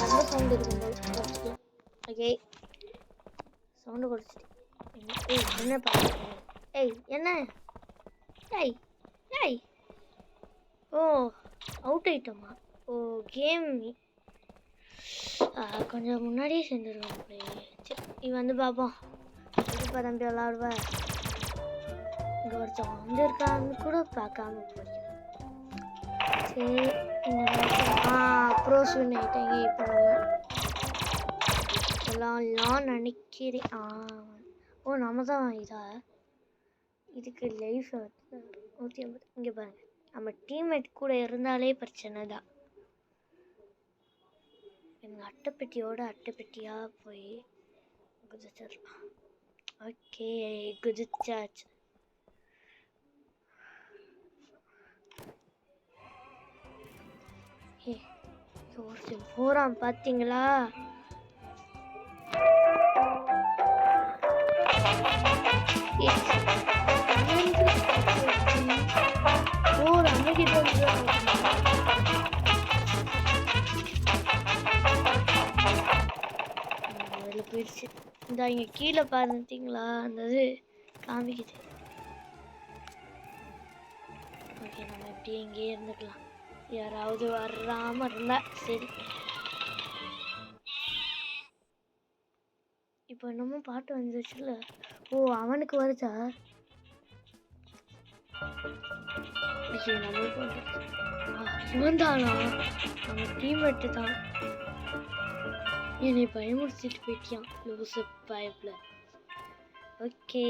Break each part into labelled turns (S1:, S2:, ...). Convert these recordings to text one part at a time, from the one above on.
S1: ரொம்ப சவுண்ட் இருக்கும்போது okay sound குறைச்சிட்டு என்ன பண்ணுறீங்க? என்ன ஓ அவுட் ஆயிட்டோமா? ஓ கேம் கொஞ்சம் முன்னாடியே செஞ்சிருக்கோம். சரி நீ வந்து பார்ப்போம். இப்போ தம்பி விளாடுவ. இங்கே ஒருத்தவங்க வந்து இருக்கான்னு கூட பார்க்காம போய் சரி ப்ரோஸ் வின் ஆகிட்டாங்க. இப்போ நம்ம நினைக்கிறேன். ஓ நம்ம தான் இதா இதுக்கு லைஃப் 150. இங்கே பாருங்க நம்ம டீம்மேட் கூட இருந்தாலே பிரச்சனை தான். எங்கள் அட்டைப்பெட்டியோட அட்டைப்பெட்டியாக போய் குதிச்சிடலாம். ஓகே குதிச்சாச்சு. ஒருத்தன் போகிறான் பார்த்தீங்களா? போயிடுச்சு. இந்த இங்கே கீழே பார்த்தீங்களா அந்த இது காமிக்குது. ஓகே நம்ம எப்படியே இங்கேயே இருந்துக்கலாம். யாராவது வராமல் இருந்தா சரி. இப்போ என்னமோ பாட்டு வந்துச்சுல்ல. ஓ அவனுக்கு வருதா? இவன் தானா? நம்ம டீம்மேட்டு தான். என்னை பயமுடிச்சிட்டு போயிட்டியான் லூசு பயப்பில். ஓகே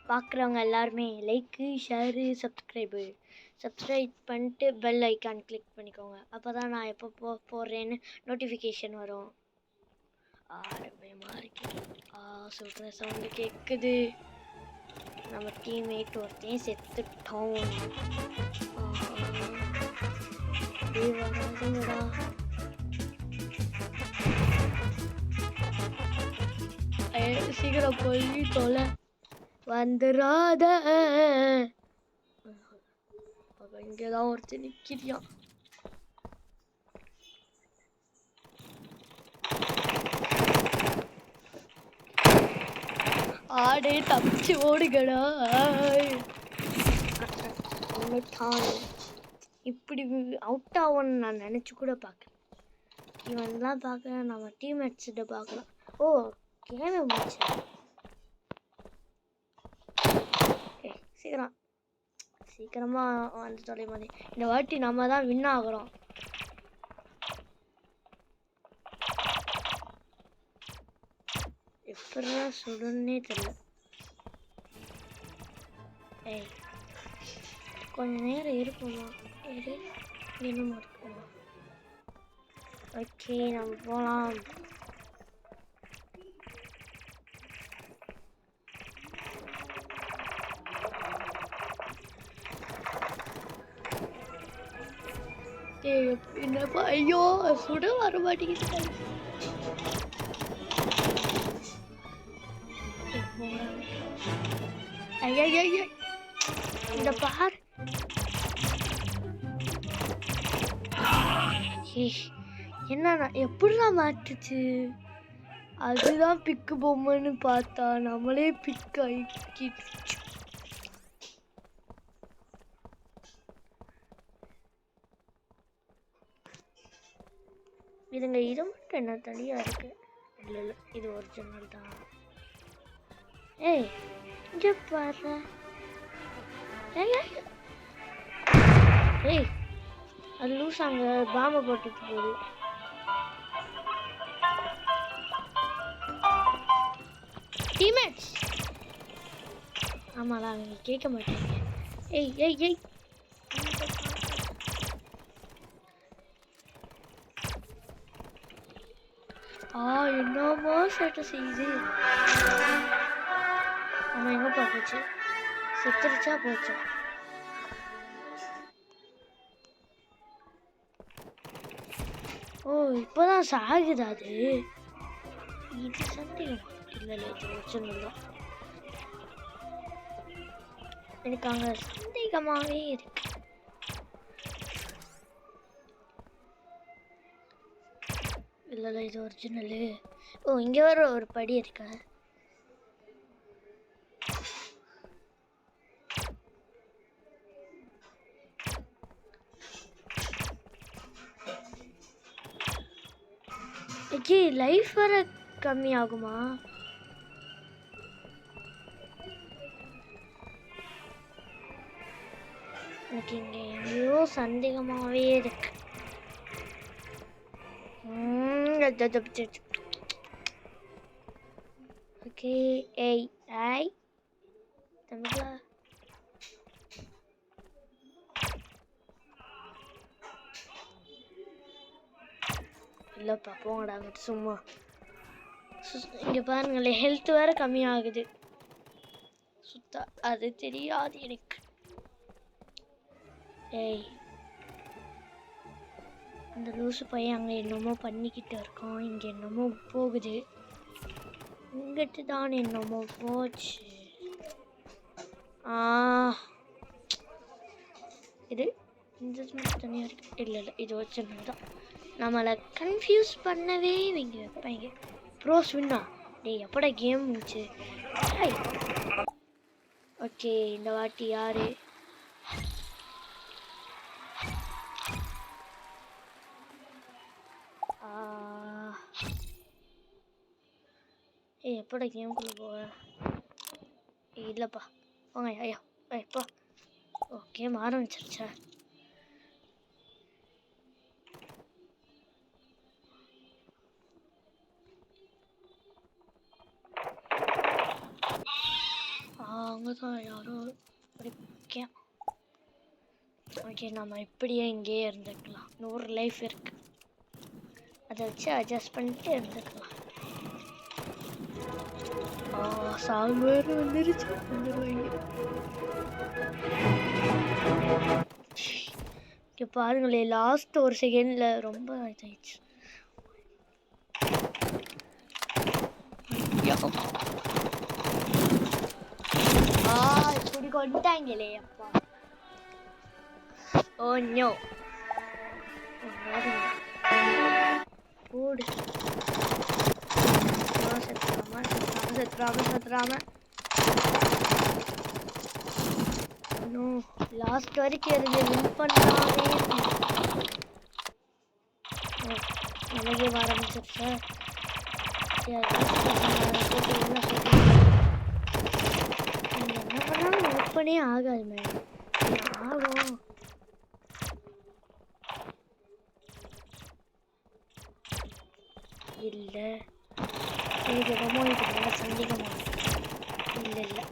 S1: பார்க்குறவங்க எல்லாருமே லைக்கு ஷேரு சப்ஸ்கிரைப் பண்ணிட்டு பெல் ஐக்கான் கிளிக் பண்ணிக்கோங்க. அப்போ தான் நான் எப்போ போடுறேன்னு நோட்டிஃபிகேஷன் வரும். பயமாக இருக்கு. சொல்கிற சவுண்டு கேட்குது. நம்ம டீம்மேட் ஒருத்தையும் செத்துட்டோம். வராதுங்கடா. சீக்கிரம் போய் தொலை வந்துடாத. அவன் இங்கேதான் ஒருத்தர் நிற்கிறியான். ஆடே தப்பிச்சு ஓடுகடா. இப்படி அவுட் ஆகும்னு நான் நினச்சி கூட பார்க்கல. இவன்லாம் பார்க்க நம்ம டீம்மேட்ஸ்கிட்ட பார்க்கலாம். ஓ கேமே முடிச்சேன். சீக்கிரமாக வந்து தொலை மாதிரி. இந்த வாட்டி நம்ம தான் வின் ஆகிறோம். எப்படிதான் சுடுன்னே தெரியல. கொஞ்ச நேரம் இருக்குமா? என்னமா இருக்குமா? ஓகே நம்ம போகலாம். என்னப்பா ஐயோ சுட வர மாட்டேங்குது. இந்த பார் என்ன எப்படிடா மாட்டுச்சு? அதுதான் பிக்கு பொம்மைன்னு பார்த்தா நம்மளே பிக் ஆகிடுச்சு. இதுங்க இது மட்டும் என்ன தனியா இருக்கு? இல்லை இது ஒரிஜினல் தான். இங்க பாரு. அது லூஸ் அங்க பாம்பை போட்டுட்டு போகுது. டீம்மேட்ஸ் ஆமாடா அவங்க கேட்க மாட்டேங்க. என்னமோ சேட்டை செய்யுது. நம்ம எங்க பார்த்துச்சு செத்துருச்சா போச்சா? ஓ இப்போதான் சாகுதா அது? இது சந்தேகம் இல்லை இது ஒரிஜினல் தான். எனக்கு அங்கே சந்தேகமாகவே இருக்கு. இல்லை இது ஒரிஜினலு. ஓ இங்கே வர ஒரு படி இருக்கா? ஜி லைஃப் வர கம்மி ஆகுமா? எனக்கு இங்கே எங்கேயோ சந்தேகமாகவே இருக்கு. ஓகே ஏய் ஐ தமிழா இல்லைப்பா போங்கடா அங்கிட்டு சும்மா. இங்கே பாருங்களேன் ஹெல்த் வேறு கம்மியாகுது. சுத்தா அது தெரியாது எனக்கு. ஏய் அந்த லூசு பையன் அங்கே என்னமோ பண்ணிக்கிட்டு இருக்கான். இங்கே என்னமோ போகுது. இங்கிட்டு தான் என்னமோ போச்சு. இது இந்த தனியாக இருக்கு. இல்லை இல்லை இது வச்சுருந்தது தான் நம்மளை கன்ஃபியூஸ் பண்ணவே இவங்க வைப்பாங்க. ப்ரோஸ் வின்னா டேய் எப்படா கேம் முடிச்சு. ஓகே இந்த வாட்டி யாரு? எப்படா கேமுக்குள்ளே போவ? இல்லைப்பா போங்க ஐயா எப்பா. ஓ கேம் ஆரம்பிச்சிருச்சா? அங்கே தான் யாரோ படிக்க. ஓகே நம்ம இப்படியே இங்கேயே இருந்துக்கலாம். 100 லைஃப் இருக்கு. அதை வச்சு அட்ஜஸ்ட் பண்ணிட்டு இருந்துக்கலாம். சால்வர் வந்துருச்சு. வந்துடுவாங்க. இங்கே பாருங்களேன் லாஸ்ட் ஒரு செகண்டில் ரொம்ப இதாயிடுச்சு. இப்படி கொண்டாங்களே அப்பா. ஓ நோ போடு. சத்துராம லாஸ்ட் வரைக்கும் இருந்து வின் பண்ணாமே நமக்கே வர ஆரம்பிச்சிருச்சா? என்ன பண்ணாலும் ஓப்பனே ஆகாது மேடம். ஆகும் இல்லை எனக்கு ரொம்ப இது நல்லா சந்தேகமாக. இல்லை இல்லை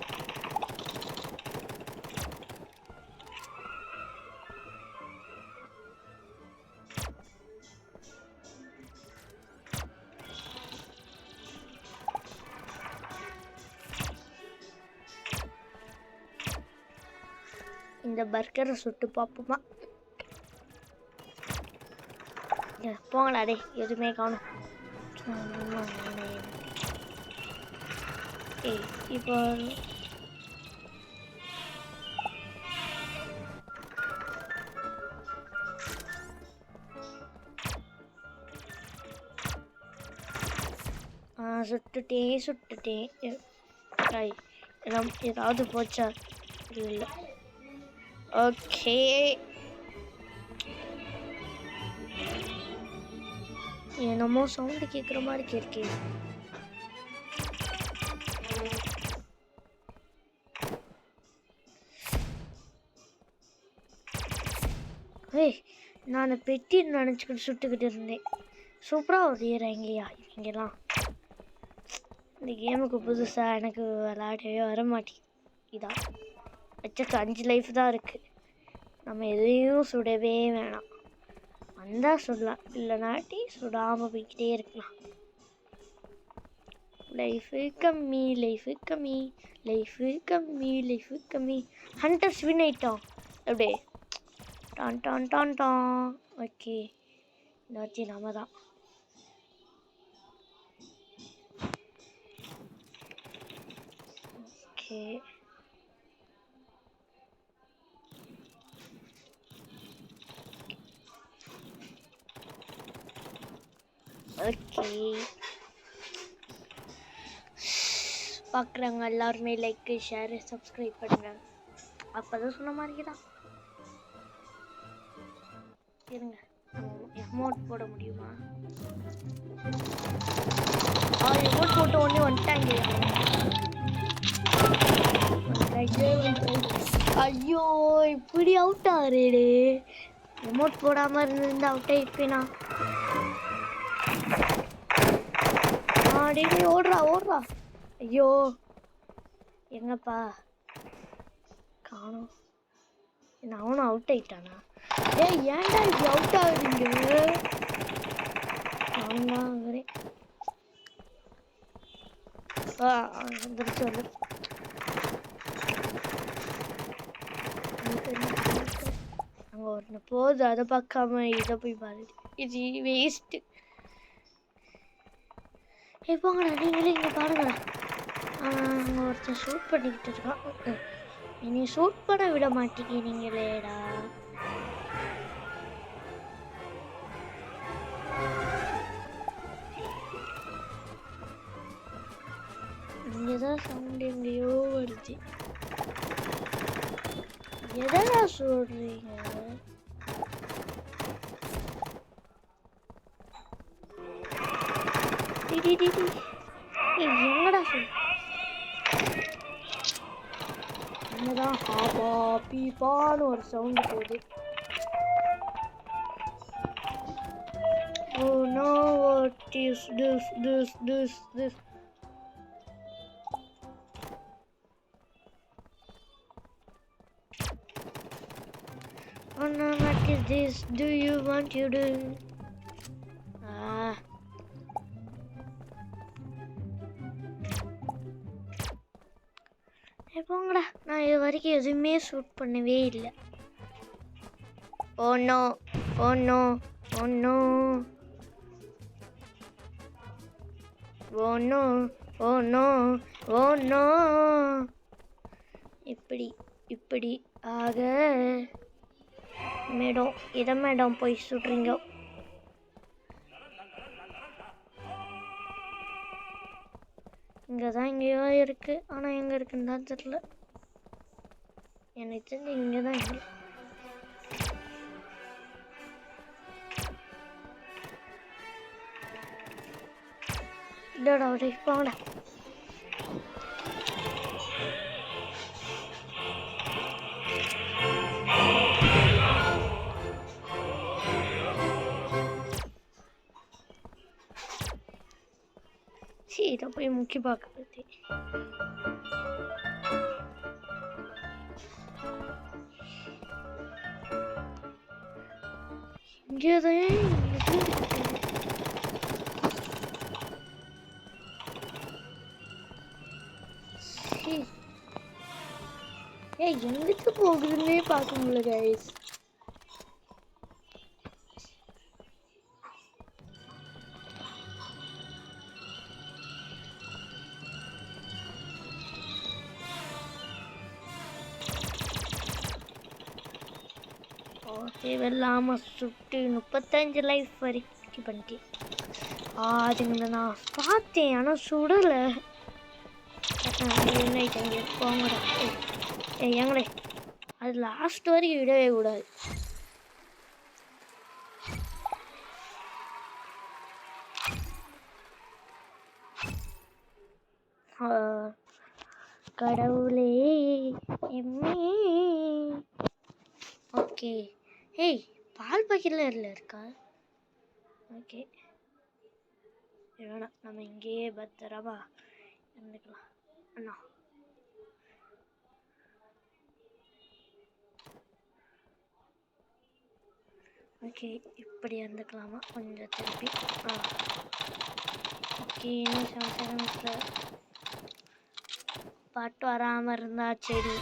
S1: இந்த பர்கரை சுட்டு பார்ப்போமா? போங்களா டே எதுவுமே காணும். ஏய் இப்போ சுட்டுட்டேன். ஏதாவது போச்சா? இல்லை ஓகே என்னமோ சவுண்டு கேட்குற மாதிரி கேட்கே. ஏய் நான் பெட்டி நினச்சிக்கிட்டு சுட்டுக்கிட்டு இருந்தேன். சூப்பராக ஓடிடுறாங்கய்யா இவங்கெல்லாம். இந்த கேமுக்கு புதுசாக எனக்கு விளையாடவே வர மாட்டேங்குது. இதான் வச்சக்கு 5 லைஃப் தான் இருக்குது. நம்ம எதையும் சுடவே வேணாம். வந்தால் சுடலாம், இல்லைனாட்டி சுடாமல் போய்கிட்டே இருக்கலாம். லைஃபு கம்மி. ஹண்டர்ஸ் வின் ஆயிட்டோம். அப்படியே டான். ஓகே இந்த வாட்டி நாம தான். ஓகே ஓகே, பார்க்குறவங்க எல்லாருமே லைக்கு ஷேரு சப்ஸ்கிரைப் பண்ணுங்க. அப்போ தான் சொன்ன மாதிரி தான். இருங்க, எமௌண்ட் போட முடியுமா? எமௌண்ட் போட்டு ஒன்று வந்துட்டாங்க. ஐயோ, இப்படி அவுட் ஆகுறேடே. எமௌண்ட் போடாமல் இருந்து அவுட் ஆகிருப்பேனா? டேய் ஓடுறா ஓடுறா. ஐயோ, எங்கப்பா காணோம். அவனும் அவுட் ஆயிட்டானா? ஏய், ஏன்டா இப்படி அவுட் ஆகுறீங்க? நான் தான் ஆகுறேன். வந்துருச்சு வந்து. அங்கே ஒன்று போகுது, அதை பார்க்காம இதை போய் பாரு. இது வேஸ்ட்டு. போங்கடா, நீங்களே இங்கே பாருங்கடா. அங்கே ஒருத்தன் ஷூட் பண்ணிக்கிட்டு இருக்கான். என்னை ஷூட் பண்ண விட மாட்டேங்கிறீங்களேடா. இங்கேதான் சவுண்ட் எங்கேயோ வருது. எதனா சொல்றீங்க? என்னடா சொல்? என்னதான் ஹாபா பீப்பான்னு ஒரு சவுண்ட் போகுது. Oh no, what is this? Oh no, what is this? Do you want to do? போங்கடா, நான் இது வரைக்கும் எதுவுமே ஷூட் பண்ணவே இல்லை. Oh no, oh no, oh no, oh no, oh no, oh no. இப்படி ஆக மேடம், இதை மேடம் போய் சுடுறீங்க. இங்கே தான் எங்கேயோ இருக்குது, ஆனால் எங்கே இருக்குன்னு தான் தெரியல. எனக்கு தெரிஞ்சு இங்கே தான் இல்லை. இதோட அப்படியே போங்கடா. இதை போய் முக்கி பார்க்குறது. இங்கேதான் எங்கிட்டு போகுதுன்னே பார்க்க முடியல கைஸ். தேவையில்லாமல் சுட்டு 35 லைஃப் வரைக்கும் பண்ணிட்டேன். அதுங்களை நான் பார்த்தேன், ஆனால் சுடலை. என்ன ஆயிட்டாங்க? போங்கடா. எங்களே அது லாஸ்ட் வரைக்கும் விடவே கூடாது. கடவுளே எம்மே. ஓகே, ஏய் பால் பாக்கெட்ல இருக்கா? ஓகே, வேணாம், நம்ம இங்கேயே பத்திரமா இருந்துக்கலாம். அண்ணா ஓகே, இப்படி இருந்துக்கலாமா கொஞ்சம் திருப்பி? ஓகே, இன்னும் 7 செகண்ட்ஸில் பாட்டு வராமல் இருந்தா சரி.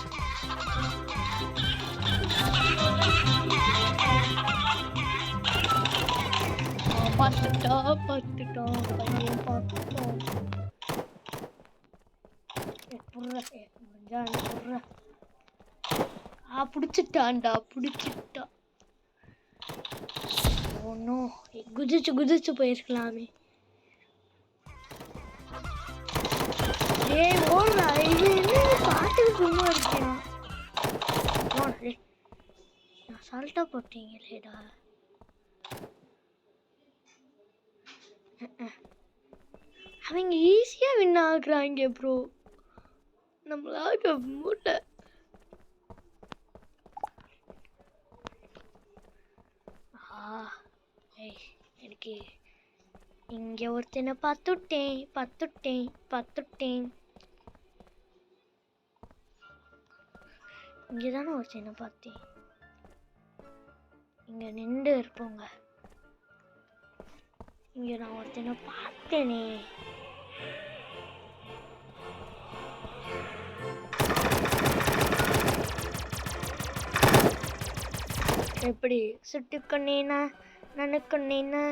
S1: பார்த்துட்டோம் பையன் பார்த்துட்டோம். பிடிச்சிட்டான்டா. ஒன்றும் குதிச்சு போயிருக்கலாமே. ஏய் ஓடுறா, இது என்ன பாட்டு சும்மா இருக்கியா? ஓடுறே, நான் சால்ட்டா போட்டீங்களேடா. அவங்க ஈஸியா வின் ஆகுறாங்க ப்ரோ, நம்மளாக முடியல. எனக்கு இங்க ஒருத்தனை பார்த்துட்டேன். இங்கதானே ஒருத்தனை பார்த்தேன். இங்க நின்று இருப்போங்க. இங்க நான் ஒருத்தனை பார்த்தேனே. எப்படி சுட்டுக்கொன்னேனா நனுக்கொன்னேனா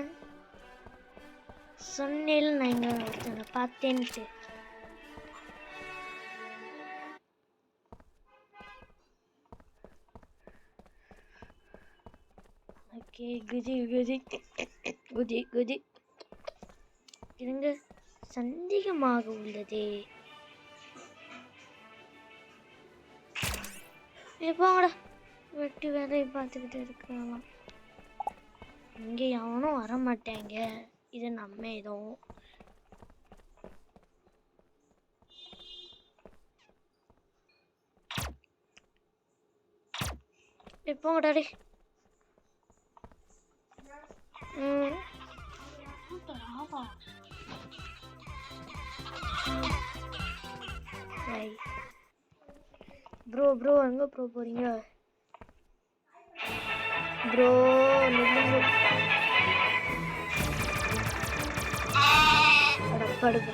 S1: சொன்னேன். நான் இங்க ஒருத்தனை பார்த்தேன்ட்டு. ஓகே, குதி இருங்க, சந்தேகமாக உள்ளதே. போங்கடா, வெட்டி வேலையை பார்த்துக்கிட்டு இருக்கலாம். இங்கே எவனும் வரமாட்டாங்க. இது நம்ம எதுவும் போங்கடாடே. ப்ரோ எங்க ப்ரோ போறீங்க ப்ரோ? நில்லுங்க. படுங்க,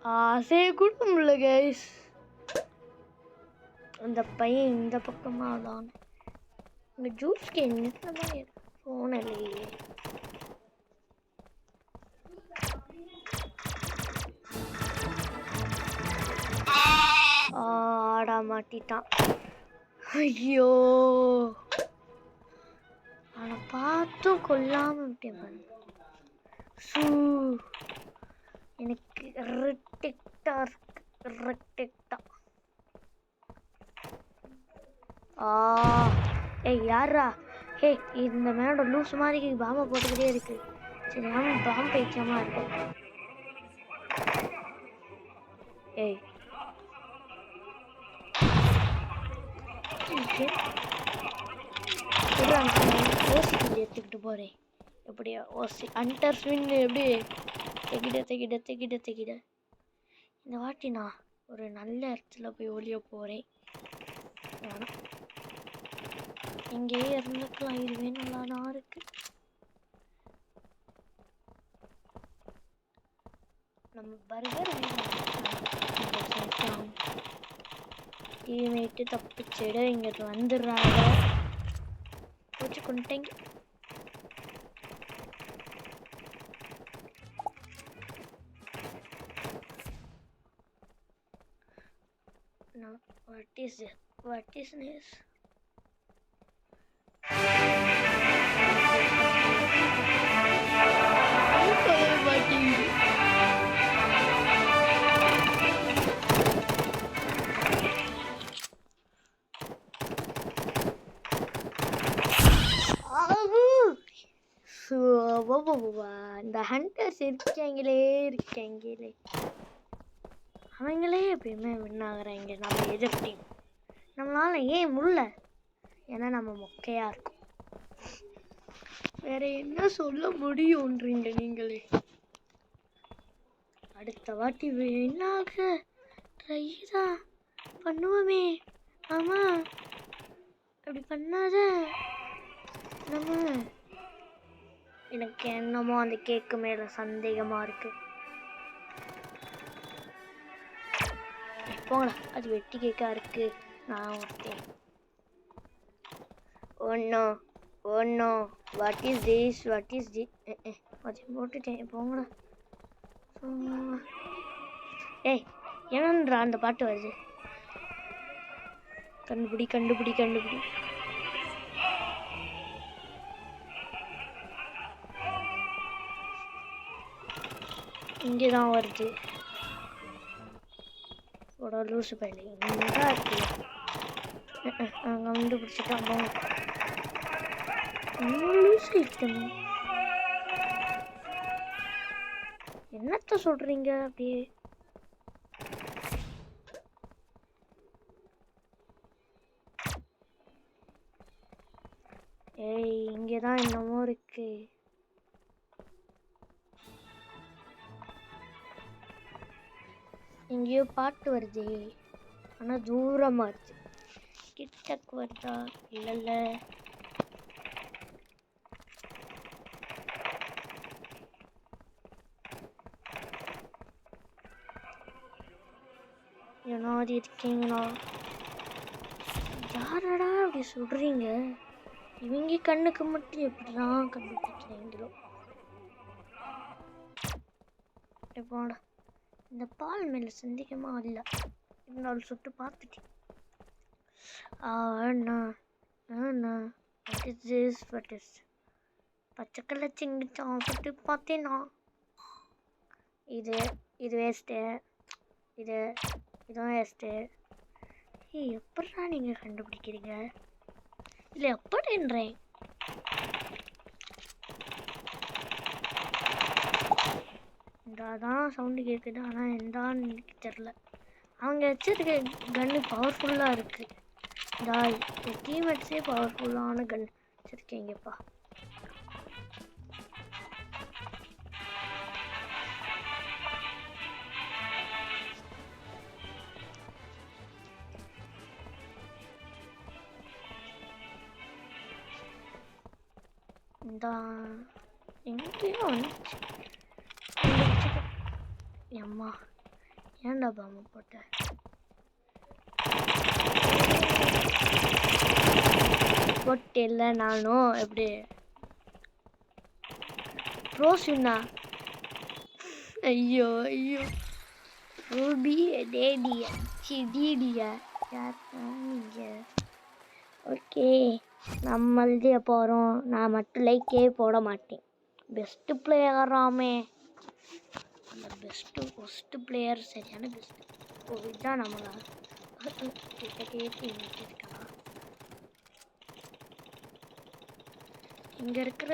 S1: ஆசையை கூட முடியல கைஸ். அந்த பையன் இந்த பக்கமா தான். இந்த ஜூஸ் கேன் போன இல்லையே. ஆடா மாட்டிட்டான். ஐயோ, அவனை பார்த்தும் கொல்லாம விட்டேன். எனக்கு ரெட்டெக்டா ஏய் யாரா? ஏய், இந்த மேனோட லூஸ் மாதிரி பாம்பை போட்டுக்கிட்டே இருக்கு. சரி, அவன் பாம்பு பைத்தியமா இருக்கு. ஏய் ஓசி எடுத்துக்கிட்டு போறேன். எப்படியா ஓசி அண்டர் ஸ்வின் எப்படி தெகிட. இந்த வாட்டி நான் ஒரு நல்ல இடத்துல போய் ஒளிய போறேன். இங்கேயே இருந்துக்கலாம், இதுவே நல்லாதான் இருக்கு. நம்ம பர்கர் டீமேட்டு தப்பிச்சிட இங்க வந்துடுறாங்க. போச்சு கொண்டேங்க. No, what is this? இந்த ஹண்டர்ஸ் இருக்காங்களே அவங்களே எப்பயுமே வின் ஆகுறாங்க. நம்ம எதிர் டீம் நம்மளால ஏன் முடியல? ஏன்னா நம்ம மொக்கையா இருக்கும். வேற என்ன சொல்ல முடியும்ன்றீங்க நீங்களே. அடுத்த வாட்டி வின் ஆக ட்ரை தான் பண்ணுவோமே. ஆமா, அப்படி பண்ணாத நம்ம. எனக்கு என்னமோ அந்த கேக்கு மேல சந்தேகமா இருக்கு. போங்கடா, அது வெட்டி கேக்கா இருக்கு. நான் ஒருத்தேன். Oh no what is this? அது போட்டுட்டேன். போங்கடா. ஏய், என்னன்றா அந்த பாட்டு வருது? கண்டுபிடி. இங்கேதான் வருது. போட லூசு பையில இங்கே இருக்கு. அங்கே வந்து பிடிச்சிட்டான் போங்க. லூசு ஐட்டம் என்னத்த சொல்கிறீங்க அப்படியே? ஏய் இங்கே தான் என்னமோ இருக்கு. எங்கேயோ பாட்டு வருது, ஆனால் தூரமாக வருது. கிட்டக்கு வருதா? இல்லைல்ல. ஏன்னாது இருக்கீங்களா? யாரடா அப்படி சொல்கிறீங்க? இவங்க கண்ணுக்கு மட்டும் எப்படிதான் கண்டுபிடிக்கிறீங்களோ? எப்போடா இந்த பால் மேலே சந்தேகமாக இல்லை, இருந்தாலும் சுட்டு பார்த்துட்டேன். அண்ணா அண்ணா பச்சைக்கல்ல சிங்கிச்சான் சுட்டு பார்த்தேன்னா இது வேஸ்ட்டு, இதுவும் வேஸ்ட்டு. எப்படா நீங்கள் கண்டுபிடிக்கிறீங்க? இல்லை எப்படின்றேன். இதான் சவுண்டு கேட்குது, ஆனால் எந்தான்னு எனக்கு தெரில. அவங்க வச்சிருக்க கன்று பவர்ஃபுல்லாக இருக்குது. இந்த டீம்மேட்ஸே பவர்ஃபுல்லான கன் வச்சுருக்கீங்கப்பா. இந்த எங்கேயோ வந்துச்சு. அம்மா ஏன்டா பாம்பு போட்ட? போட்டு இல்லை நானும் எப்படி ரோஸுண்ணா? ஐயோ ரூபி டேடியா சிடிடியா யார் நீங்கள்? ஓகே நம்ம எழுதிய போகிறோம். நான் மட்டும் லைக்கே போட மாட்டேன். பெஸ்ட்டு பிளேயராமே, அந்த ஃபஸ்ட்டு பிளேயர் சரியான பெஸ்ட்டு. ஓ இதுதான் நம்மளா இருக்கா? இங்கே இருக்கிற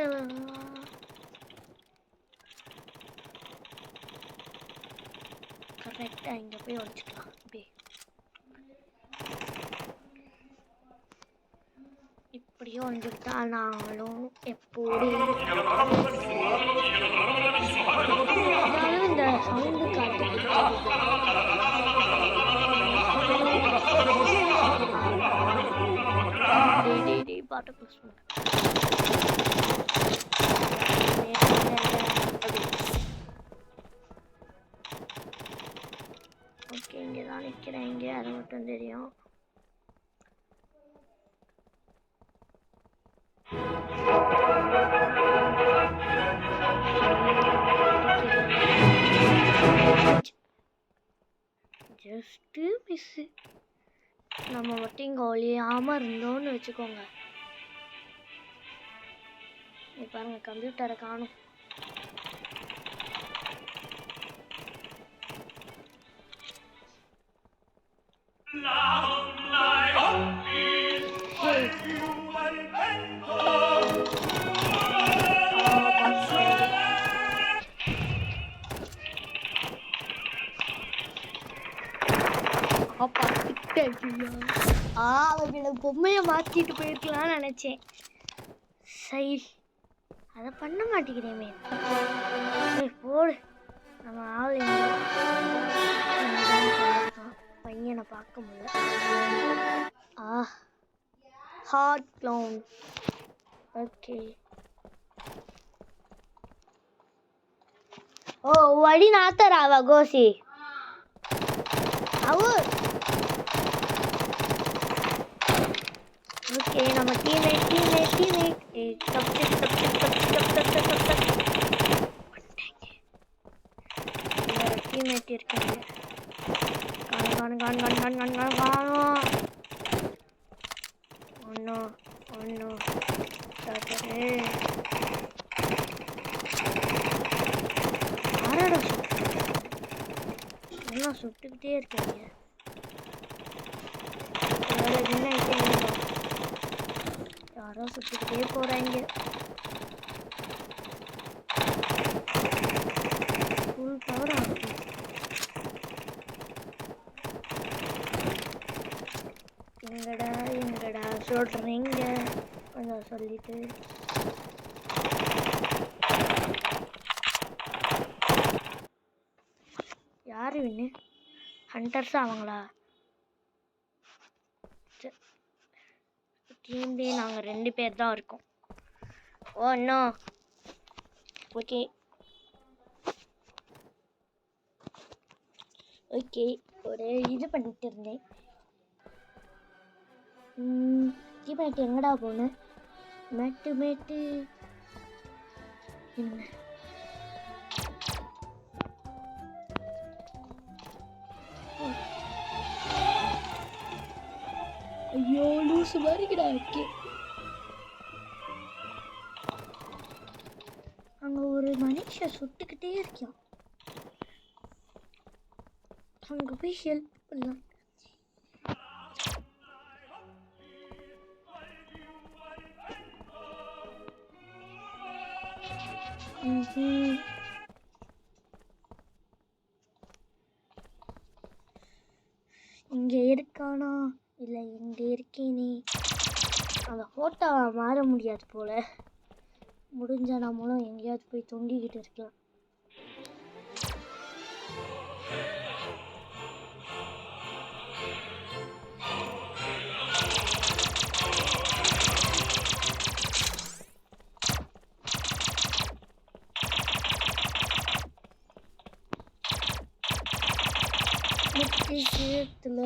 S1: கரெக்டாக இங்கே போய் உடச்சிக்கலாம். இப்படியும் வந்துட்டா நாங்களும் எப்படி இந்த சவுண்டு காட்டு பாட்டை போஸ்ட் பண்ணுறேன். ஓகே இங்கே தான் நிற்கிறேன். இங்கே அது மட்டும் தெரியும். Just miss. நம்ம மட்டும் இங்கே ஒழியாமல் இருந்தோன்னு வச்சுக்கோங்க. நீ பாருங்கள் கம்ப்யூட்டரை காணும். அவங்கள பொம்மையை மாற்றிட்டு போயிருக்கலாம்னு நினச்சேன். சரி அதை பண்ண மாட்டேங்கிறேமே. போடு நம்ம ஆள் பையனை பார்க்க முடியல. Heart clown. ஓகே ஓ வடி நாத்தராவா கோசி அவர். ஓகே நம்ம டீம்மேட் டீம்மேட் இருக்காங்க. ஒன்றும் ஆராடா எல்லாம் சுட்டுக்கிட்டே இருக்காங்க. யாரோ சுத்திக்கிட்டே போறாங்க. ஃபுல் பவர் ஆகுது. எங்கடா சொல்றீங்க கொஞ்சம் சொல்லிட்டு. யாரு வின்னு? ஹண்டர்ஸ் அவங்களா? டீம்லேயே நாங்கள் 2 பேர் தான் இருக்கோம். ஓ இன்னும் ஓகே ஓகே ஒரு இது பண்ணிட்டு இருந்தேன். மேட்டு எங்கடா போனேன்? மேட்டு என்ன ஐயோ லூசு மாதிரிடா இருக்கு. அங்க ஒரு மனுஷன் சுட்டுக்கிட்டே இருக்கான். அங்க போய் ஹெல்ப் பண்ணலாம். இங்க இருக்கானா இல்ல இங்க இருக்கேனே. அந்த ஃபோட்டோவை மாற முடியாது போல. முடிஞ்சா நம்மளும் எங்கேயாவது போய் தொங்கிக்கிட்டு இருக்கலாம். சேத்துல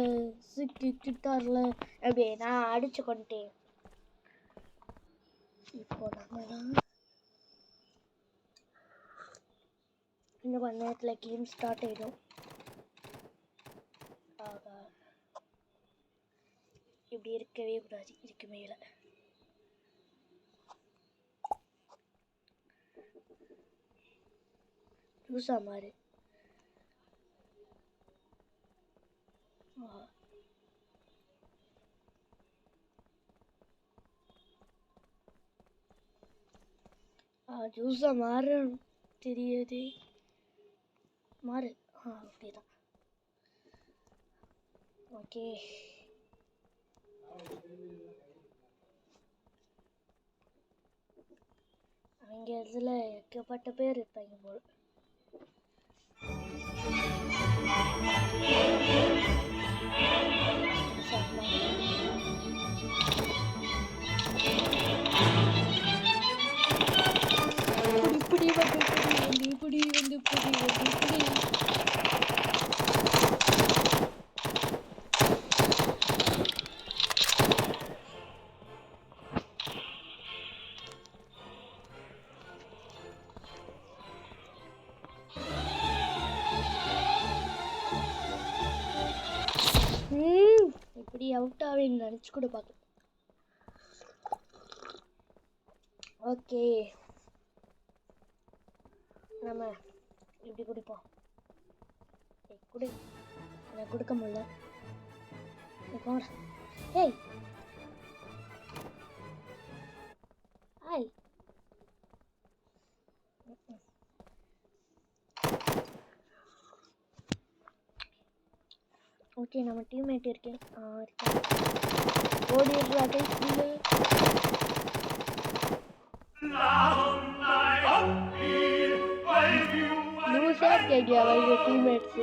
S1: சிக்கிட்டார்ல அப்படியே நான் அடிச்சு கொண்டேன். இப்போ நம்ம இன்னும் கொஞ்ச நேரத்தில் கேம் ஸ்டார்ட் ஆகிடும். ஆகா இப்படி இருக்கவே கூடாது. இதுக்கு மேலே லூசா மாறு. ஜூஸா மாறு தெரியாது. மாறு. அப்படிதான். ஓகே அவங்க இதில் ஏகப்பட்ட பேர் இருப்பாங்க போல். இப்படி வந்து இப்படி அவுட் ஆவேன்னு நினச்சி கூட பார்க்க. ஓகே நம்ம இப்படி குடிப்போம். குடி. எனக்கு கொடுக்க முடியல. ஏய் ஹாய். ஓகே நம்ம டீம்மேட் இருக்கேன். ஓடிடுறாங்க. லூசா இருக்காங்க அவங்க டீம்மேட்ஸ்.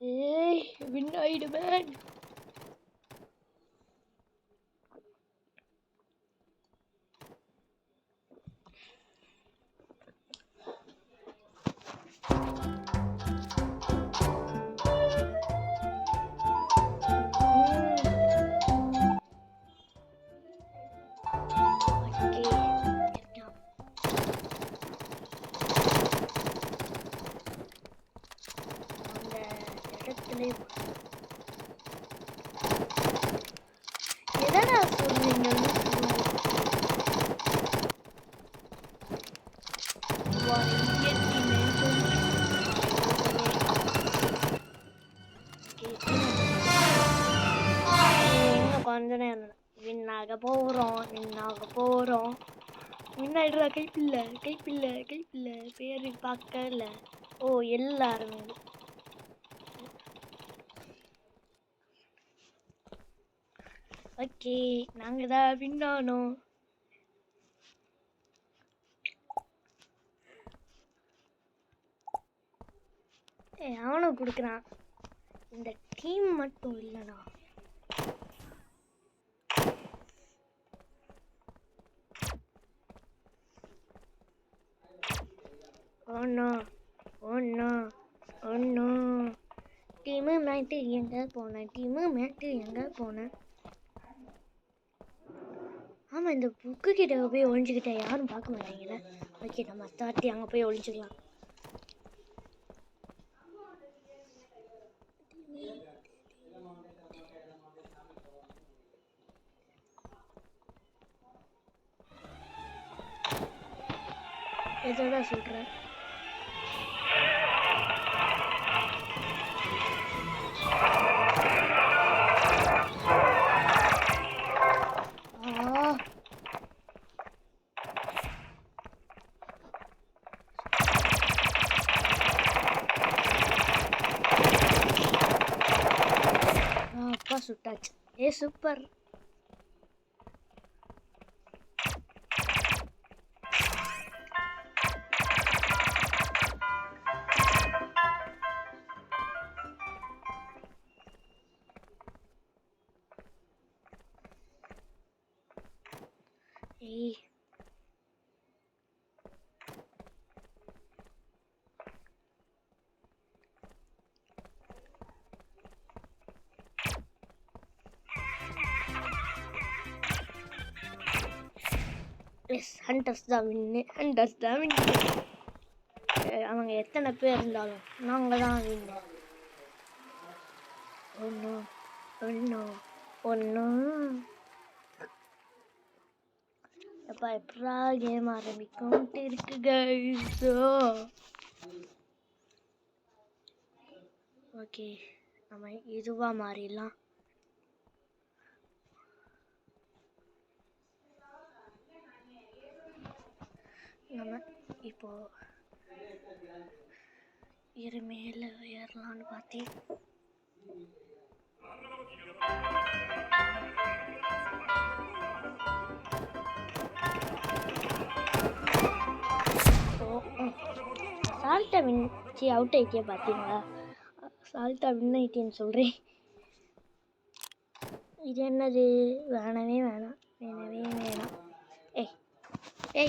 S1: ஏய் வின் ஆயிடுவேன். என்னடா சொல்றீங்க? பார்க்க போகிறோம். முன்னாடிடா கைப்பிள்ளை பேர் பார்க்கல. ஓ எல்லாருமே ஓகே. நாங்கள் தான் வின்னானோம். அவனும் கொடுக்குறான். இந்த டீம் மட்டும் இல்லைண்ணா. ஒன்னோ டீமு மேட்டு எங்கே போனேன். ஆமாம், இந்த புக்கு கிட்ட போய் ஒழிஞ்சுக்கிட்டேன். யாரும் பார்க்க மாட்டேங்கிற. ஓகே, நம்ம தாட்டி அங்கே போய் ஒழிஞ்சுக்கலாம். எதோட சொல்கிறேன். அப்பா சுட்டாச்சு. சூப்பர். ஹண்டர்ஸ் தான் வின்னு. அவங்க எத்தனை பேர் இருந்தாலும் நாங்கள் தான் வின்னு. ஒன்று எப்பா எப்படா கேம் ஆரம்பிக்கும் இருக்கு கைஸ். ஓகே, நம்ம இதுவாக மாறிடலாம். நம்ம இப்போ மேலே ஏறலான்னு பார்த்தேன். சால்ட்டா வின்ச்சி அவுட் ஆகிட்டே பார்த்தீங்களா? சால்ட்டா வின் ஆகிட்டேன்னு சொல்கிறேன். இது என்னது? வேணவே வேணாம்.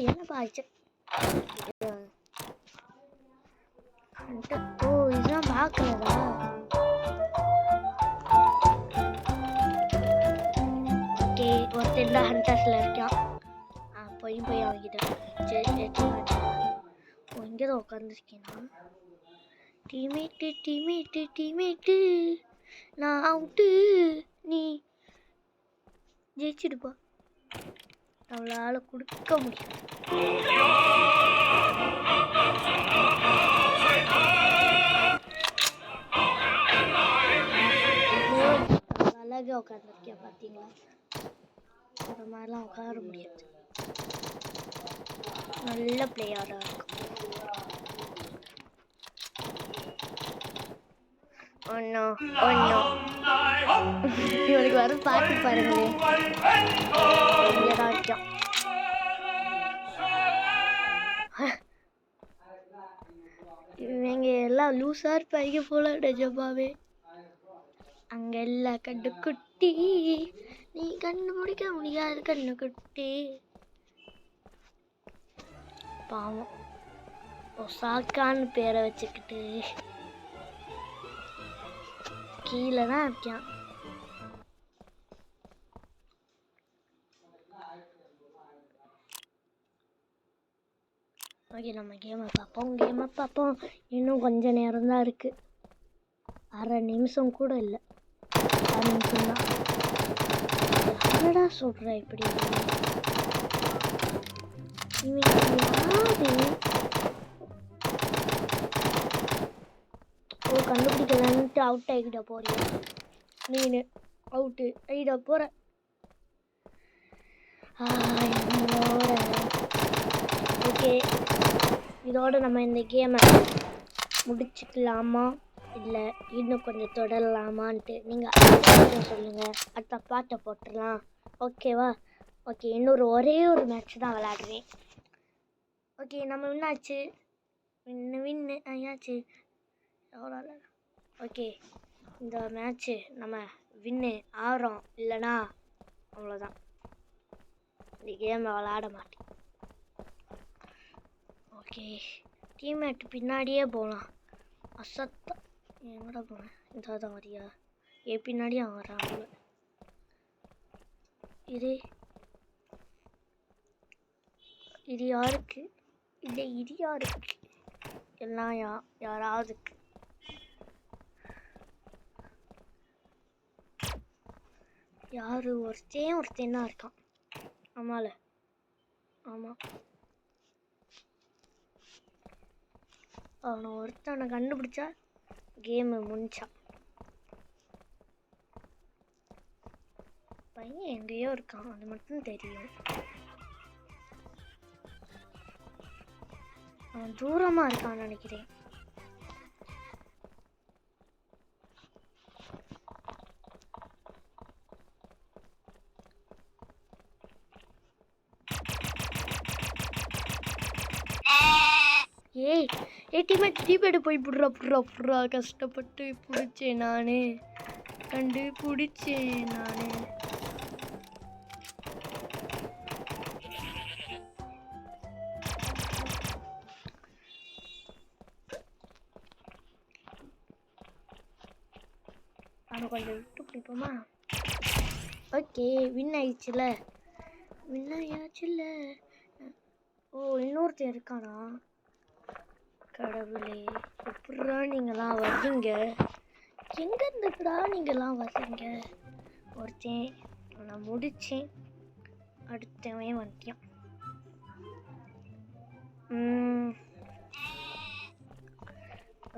S1: என்னப்பா ஆச்சு? ஓ, இதெல்லாம் பார்க்கலதா? ஓகே, ஒருத்தர் தான் ஹண்டர்ஸில் இருக்கான். போய் அவங்கிட்ட சரி இங்கே தான் உட்காந்துருக்கேன்னா. டீமேட்டு நான் அவுட்டு, நீ ஜெயிச்சிடுப்பா. நம்மளால் கொடுக்க முடியும். அழகாக உட்காந்துருக்கியா பார்த்தீங்களா? அந்த மாதிரிலாம் உட்கார முடியாது. நல்ல பிளேயராக இருக்கும். ஒன்னோ இவனுக்கு வர பாட்டு பாருங்களேன். இவங்க எல்லாம் லூஸாக இருப்பாங்க போல நிஜமாவே. அங்கே எல்லாம் கண்ணுக்குட்டி, நீ கண்டுபிடிக்க முடியாது கண்ணுக்குட்டி. பாவம் ஒசாக்கான்னு பேரை வச்சுக்கிட்டு கீழே தான் இருக்கான். ஓகே, நம்ம கேமை பார்ப்போம். இன்னும் கொஞ்சம் நேரம் தான் இருக்குது. 1/2 நிமிஷம் கூட இல்லை. 1/2 நிமிஷம் தான். என்னடா சொல்கிற இப்படி? கண்டுபிடிக்கலன்ட்டு அவுட் ஆகிட்ட போறீங்க. நீ அவுட்டு ஆகிட போகிற. ஓகே, இதோட நம்ம இந்த கேமை முடிச்சுக்கலாமா இல்லை இன்னும் கொஞ்சம் தொடரலாமான்ட்டு நீங்கள் சொல்லுங்கள். அடுத்த பாட்டை போட்டுடலாம். ஓகேவா? ஓகே, ஒரே ஒரு மேட்ச் தான் விளையாடுவேன். ஓகே, நம்ம வின்னாச்சு. வின்னு ஆயாச்சு. எவ்வளோ? ஓகே, இந்த மேட்ச்சு நம்ம வின்னு ஆகிறோம், இல்லைனா அவ்வளோதான். இந்த கேமை விளையாட மாட்டேன். ஓகே, டீம்மேட் பின்னாடியே போகலாம். அசத்தா எங்கடா போனேன்? இந்த தான் வரியா? பின்னாடியே அவன் வரான். இது யாருக்கு? இல்லை, இது யாருக்கு? எல்லாம் யாராவதுக்கு. யாரு? ஒருத்தன் தான் இருக்கான். ஆமால, ஆமாம், அவனை ஒருத்தனை கண்டுபிடிச்சா கேமு முடிஞ்சான். பையன் எங்கேயோ இருக்கான், அது மட்டும் தெரியும். அவன் தூரமாக இருக்கான்னு நினைக்கிறேன். டீமேட் போய் புடுறா கஷ்டப்பட்டு பிடிச்சேன் நானு, கண்டுபிடிச்சேன் நானு. அவனை கொஞ்சம் விட்டு பிடிப்போமா? ஓகே, வின் ஆயிடுச்சுல. ஓ, இன்னொருத்தன் இருக்கானா? கடவுளே, எப்படா நீங்களாம் வர்றீங்க? எங்கேருந்துடா நீங்களாம் வர்றீங்க? ஒருத்தன் நான் முடித்தேன், அடுத்தவன் வந்துட்டான்.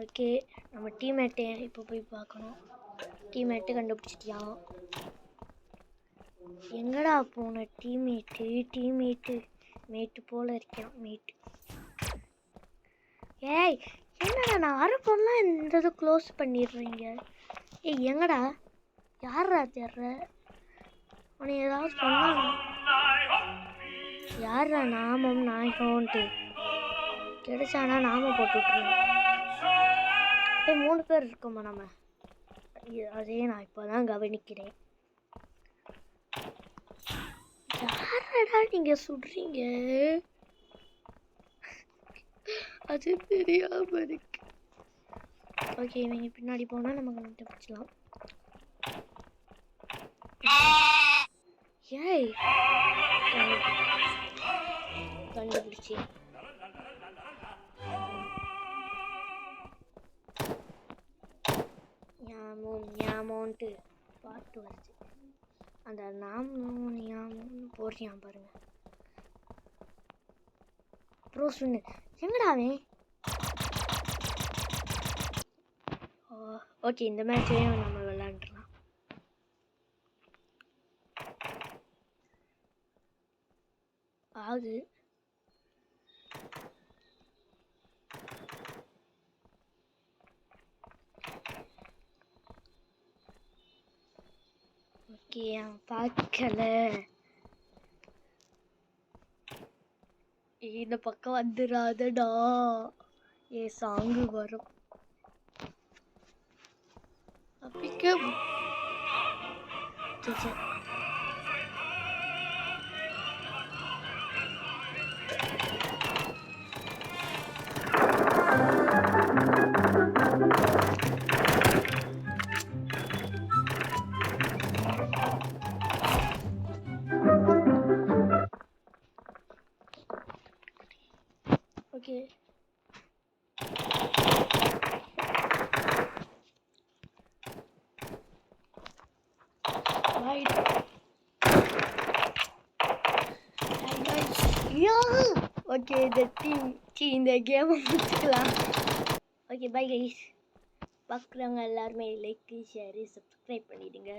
S1: ஓகே, நம்ம டீம்மேட்டை இப்போ போய் பார்க்கணும். டீம்மேட்டு கண்டுபிடிச்சிட்டியான். எங்கடா போன மேட்டு போல இருக்கான். மேட்டு என்னடா நான் வரப்போலாம் இந்த இதை க்ளோஸ் பண்ணிடுறீங்க. எங்கடா? யாரா தேர்ற? உன்னை ஏதாவது சொன்னா? யாரா நாமம் நாயகம்ன்ட்டு கிடைச்சானா நாம போட்டு விட்டுருவேன். 3 பேர் இருக்கோமா நம்ம? அதே நான் இப்போதான் கவனிக்கிறேன். யாரடா நீங்க சுடுறீங்க? அது தெரியாம இருக்கு. ஓகே, இவங்க பின்னாடி போனா நம்ம கண்டுபிடிச்சலாம். கண்டுபிடிச்சி ஞாமோன்ட்டு பாட்டு வருது. அந்த ஞாமோன்னு போடுறியான் பாருங்க. ப்ரோ சொன்னு எங்கடாவே? ஓகே, இந்த மேட்சையும் நம்ம விளையாண்டுலாம். ஆகுது. ஓகே, பார்க்கல. இந்த பக்கம் வந்துடாதடா, சாங்கு வரும். அப்படிக்க ஓகே. ஓகே, இந்த கேமை முடிச்சுக்கலாம். Okay, bye guys. பார்க்குறவங்க எல்லாருமே லைக், ஷேரு, சப்ஸ்கிரைப் பண்ணிவிடுங்க.